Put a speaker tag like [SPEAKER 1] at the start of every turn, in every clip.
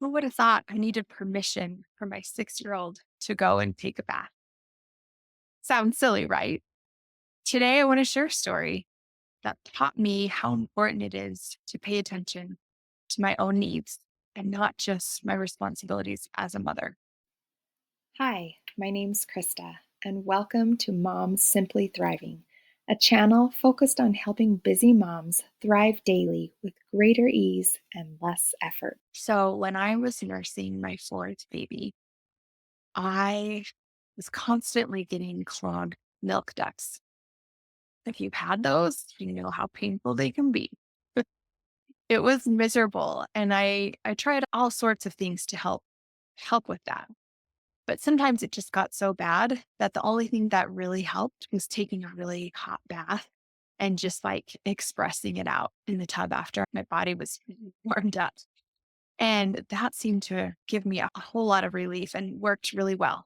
[SPEAKER 1] Who would have thought I needed permission from my 6-year-old to go and take a bath? Sounds silly, right? Today, I want to share a story that taught me how important it is to pay attention to my own needs and not just my responsibilities as a mother.
[SPEAKER 2] Hi, my name's Krista, and welcome to Moms Simply Thriving, a channel focused on helping busy moms thrive daily with greater ease and less effort.
[SPEAKER 1] So, when I was nursing my fourth baby, I was constantly getting clogged milk ducts. If you've had those, you know how painful they can be. It was miserable, and I tried all sorts of things to help with that. But sometimes it just got so bad that the only thing that really helped was taking a really hot bath and just like expressing it out in the tub after my body was warmed up. And that seemed to give me a whole lot of relief and worked really well.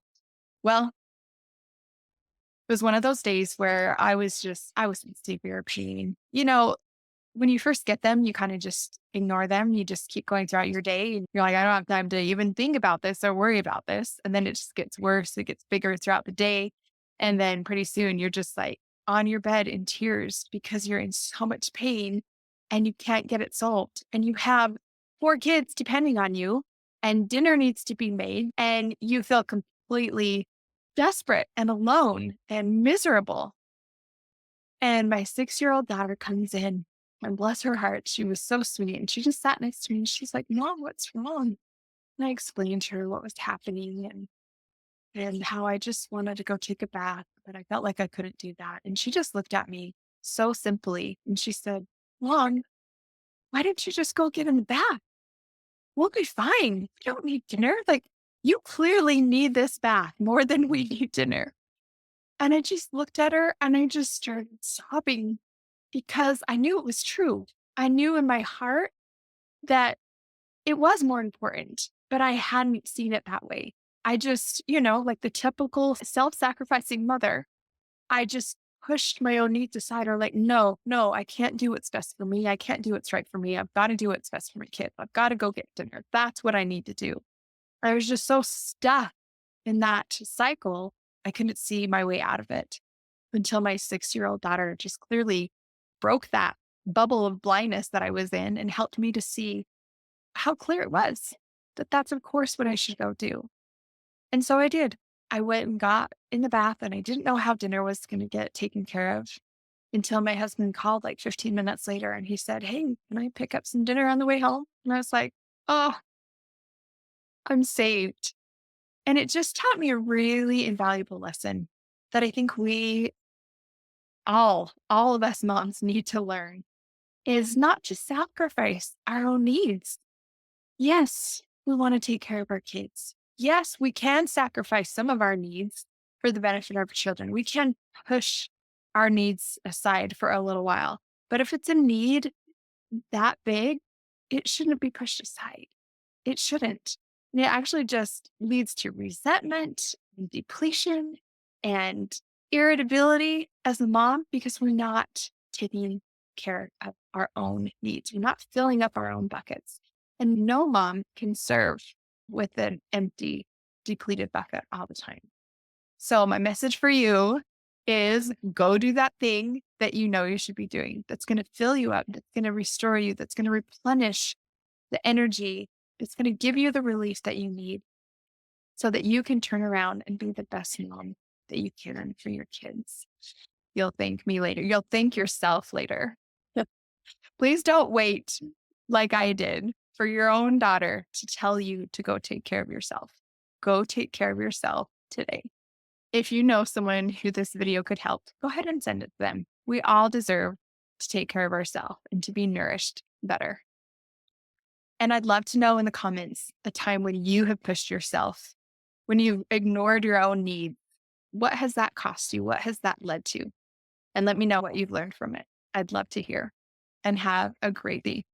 [SPEAKER 1] Well, it was one of those days where I was in severe pain. When you first get them, you kind of just ignore them. You just keep going throughout your day. And you're like, I don't have time to even think about this or worry about this. And then it just gets worse. It gets bigger throughout the day. And then pretty soon you're just like on your bed in tears because you're in so much pain and you can't get it solved. And you have 4 kids depending on you, and dinner needs to be made. And you feel completely desperate and alone and miserable. And my 6-year-old daughter comes in, and bless her heart, she was so sweet. And she just sat next to me and she's like, Mom, what's wrong? And I explained to her what was happening and how I just wanted to go take a bath, but I felt like I couldn't do that. And she just looked at me so simply and she said, Mom, why didn't you just go get in the bath? We'll be fine. We don't need dinner. Like, you clearly need this bath more than we need dinner. And I just looked at her and I just started sobbing because I knew it was true. I knew in my heart that it was more important, but I hadn't seen it that way. I just, like the typical self sacrificing mother, I just pushed my own needs aside or like, no, no, I can't do what's best for me. I can't do what's right for me. I've got to do what's best for my kids. I've got to go get dinner. That's what I need to do. I was just so stuck in that cycle. I couldn't see my way out of it until my 6-year-old daughter just clearly broke that bubble of blindness that I was in and helped me to see how clear it was that that's, of course, what I should go do. And so I did. I went and got in the bath, and I didn't know how dinner was going to get taken care of until my husband called like 15 minutes later and he said, Hey, can I pick up some dinner on the way home? And I was like, Oh, I'm saved. And it just taught me a really invaluable lesson that I think we all of us moms need to learn is not to sacrifice our own needs. Yes, we want to take care of our kids. Yes, we can sacrifice some of our needs for the benefit of our children. We can push our needs aside for a little while. But if it's a need that big, it shouldn't be pushed aside. It shouldn't. And it actually just leads to resentment and depletion and irritability as a mom because we're not taking care of our own needs. We're not filling up our own buckets. And no mom can serve with an empty, depleted bucket all the time. So, my message for you is go do that thing that you know you should be doing that's going to fill you up, that's going to restore you, that's going to replenish the energy. It's going to give you the release that you need so that you can turn around and be the best mom that you can for your kids. You'll thank me later. You'll thank yourself later. Please don't wait like I did for your own daughter to tell you to go take care of yourself. Go take care of yourself today. If you know someone who this video could help, go ahead and send it to them. We all deserve to take care of ourselves and to be nourished better. And I'd love to know in the comments a time when you have pushed yourself, when you ignored your own needs. What has that cost you? What has that led to? And let me know what you've learned from it. I'd love to hear and have a great day.